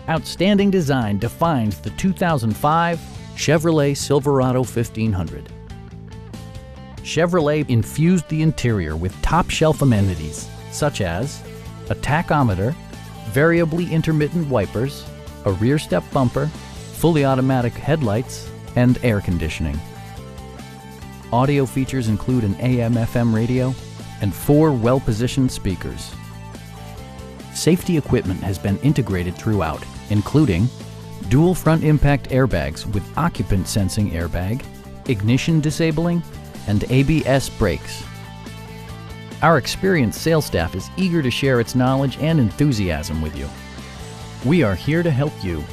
Outstanding design defines the 2005 Chevrolet Silverado 1500. Chevrolet infused the interior with top-shelf amenities such as a tachometer, variably intermittent wipers, a rear step bumper, fully automatic headlights, and air conditioning. Audio features include an AM/FM radio and 4 well-positioned speakers. Safety equipment has been integrated throughout, including dual front impact airbags with occupant sensing airbag, ignition disabling, and ABS brakes. Our experienced sales staff is eager to share its knowledge and enthusiasm with you. We are here to help you.